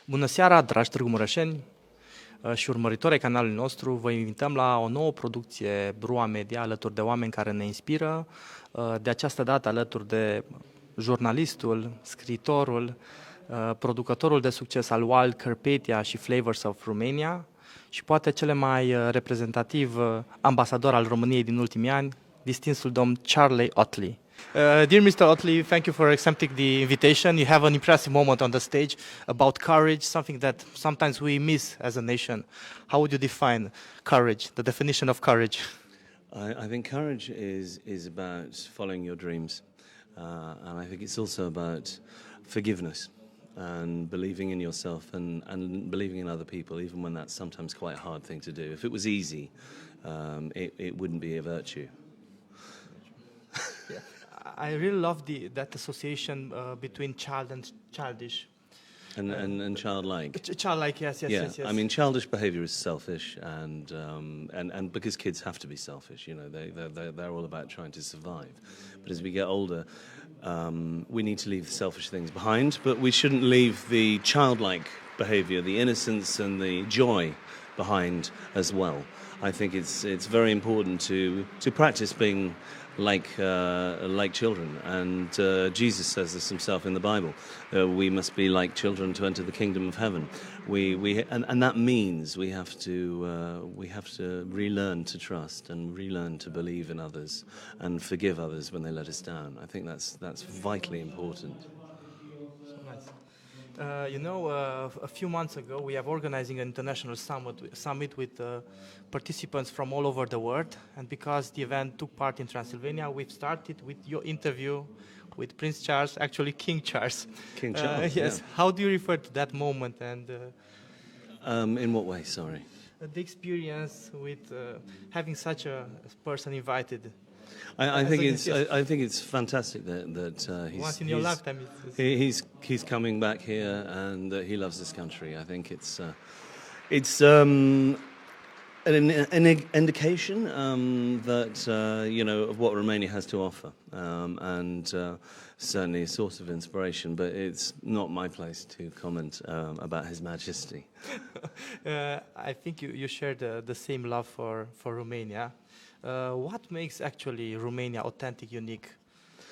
Bună seara, dragi târgu-mureșeni și urmăritori ai canalului nostru. Vă invităm la o nouă producție Brua Media, alături de oameni care ne inspiră. De această dată alături de jurnalistul, scriitorul, producătorul de succes al Wild Carpathia și Flavors of Romania și poate cele mai reprezentativ ambasador al României din ultimii ani, distinsul domn Charlie Ottley. Dear Mr. Ottley, thank you for accepting the invitation. You have an impressive moment on the stage about courage, something that sometimes we miss as a nation. How would you define courage, the definition of courage? I think courage is about following your dreams, and I think it's also about forgiveness and believing in yourself and believing in other people, even when that's sometimes quite a hard thing to do. If it was easy, it wouldn't be a virtue. Yeah. I really love that association between child and childish. And childlike. Childlike, yes. I mean, childish behaviour is selfish, and because kids have to be selfish, you know, they're all about trying to survive. But as we get older, we need to leave the selfish things behind, but we shouldn't leave the childlike behaviour, the innocence and the joy behind as well. I think it's very important to practice being like children, and Jesus says this himself in the Bible. We must be like children to enter the kingdom of heaven. And that means we have to relearn to trust and relearn to believe in others and forgive others when they let us down. I think that's vitally important. A few months ago, we have organizing an international summit with participants from all over the world. And because the event took part in Transylvania, we've started with your interview with Prince Charles, actually King Charles. King Charles, yes. Yeah. How do you refer to that moment? And in what way, sorry? The experience with having such a person invited. I think it's fantastic that he's once in your lifetime. He's coming back here and he loves this country. I think it's an indication that of what Romania has to offer, and certainly a source of inspiration. But it's not my place to comment about His Majesty. I think you share the same love for Romania. What makes actually Romania authentic, unique?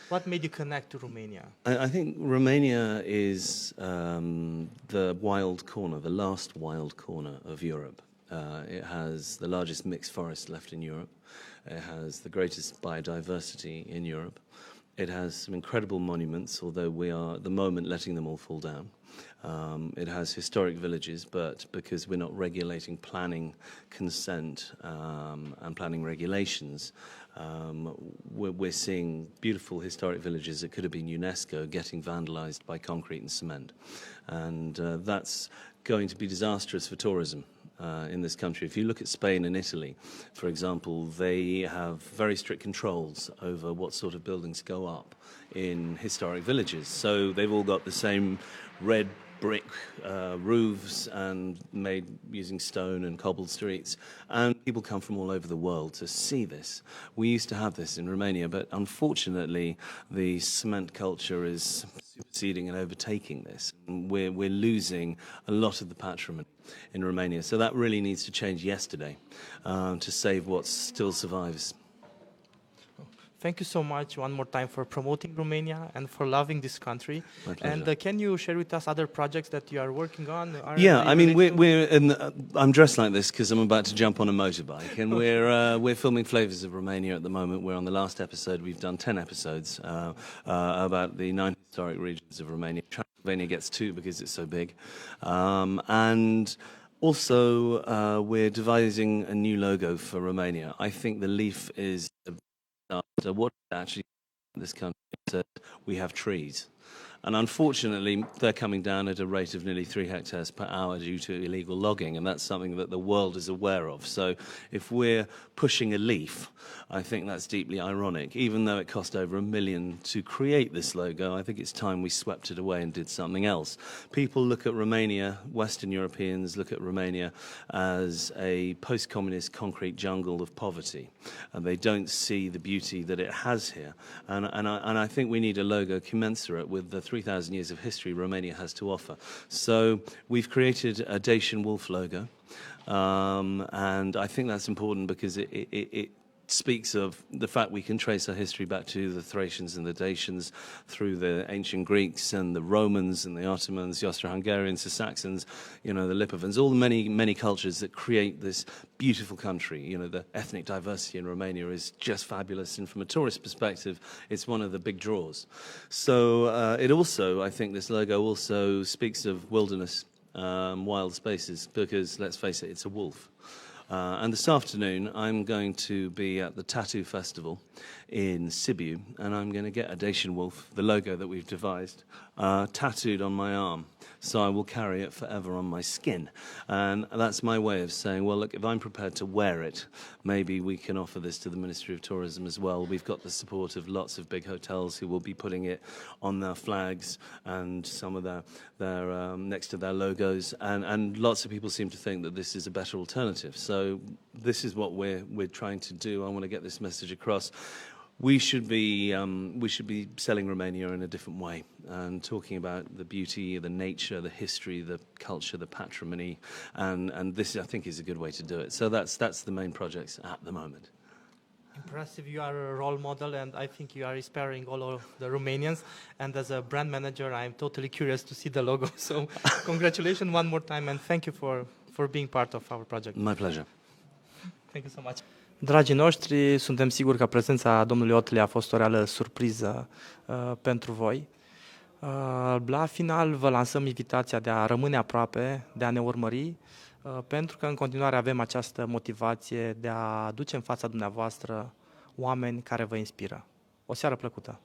What made you connect to Romania? I think Romania is the wild corner, the last wild corner of Europe. It has the largest mixed forest left in Europe. It has the greatest biodiversity in Europe. It has some incredible monuments, although we are at the moment letting them all fall down. It has historic villages, but because we're not regulating planning consent and planning regulations, we're seeing beautiful historic villages that could have been UNESCO getting vandalized by concrete and cement. And that's going to be disastrous for tourism in this country. If you look at Spain and Italy, for example, they have very strict controls over what sort of buildings go up in historic villages. So they've all got the same red brick roofs and made using stone and cobbled streets, and people come from all over the world to see this. We used to have this in Romania, but unfortunately the cement culture is superseding and overtaking this. We're losing a lot of the patrimony in Romania, so that really needs to change yesterday to save what still survives. Thank you so much one more time for promoting Romania and for loving this country. My pleasure. And can you share with us other projects that you are working on? Yeah, I mean, I'm dressed like this because I'm about to jump on a motorbike, and we're filming Flavors of Romania at the moment. We're on the last episode. We've done 10 episodes about the 9 historic regions of Romania. Transylvania gets 2 because it's so big, and also we're devising a new logo for Romania. I think the leaf is what actually this country said we have trees. And unfortunately, they're coming down at a rate of nearly 3 hectares per hour due to illegal logging, and that's something that the world is aware of. So if we're pushing a leaf, I think that's deeply ironic. Even though it cost over $1 million to create this logo, I think it's time we swept it away and did something else. People look at Romania, Western Europeans look at Romania as a post-communist concrete jungle of poverty, and they don't see the beauty that it has here. And I think we need a logo commensurate with the 3,000 years of history Romania has to offer. So we've created a Dacian wolf logo, and I think that's important because it speaks of the fact we can trace our history back to the Thracians and the Dacians, through the ancient Greeks and the Romans and the Ottomans, the Austro-Hungarians, the Saxons, the Lipovans, all the many cultures that create this beautiful country. The ethnic diversity in Romania is just fabulous, and from a tourist perspective, it's one of the big draws. So it also, I think this logo also speaks of wilderness, wild spaces, because let's face it, it's a wolf. And this afternoon, I'm going to be at the Tattoo Festival in Sibiu, and I'm going to get a Dacian wolf, the logo that we've devised, tattooed on my arm. So I will carry it forever on my skin. And that's my way of saying, well, look, if I'm prepared to wear it, maybe we can offer this to the Ministry of Tourism as well. We've got the support of lots of big hotels who will be putting it on their flags and some of their next to their logos. And lots of people seem to think that this is a better alternative. So this is what we're trying to do. I want to get this message across. We should be selling Romania in a different way and talking about the beauty, the nature, the history, the culture, the patrimony, and this I think is a good way to do it. So that's the main projects at the moment. Impressive. You are a role model, and I think you are inspiring all of the Romanians. And as a brand manager, I'm totally curious to see the logo. So congratulations one more time, and thank you for being part of our project. My pleasure. Thank you so much. Dragii noștri, suntem siguri că prezența domnului Ottley a fost o reală surpriză pentru voi. La final vă lansăm invitația de a rămâne aproape, de a ne urmări, pentru că în continuare avem această motivație de a aduce în fața dumneavoastră oameni care vă inspiră. O seară plăcută!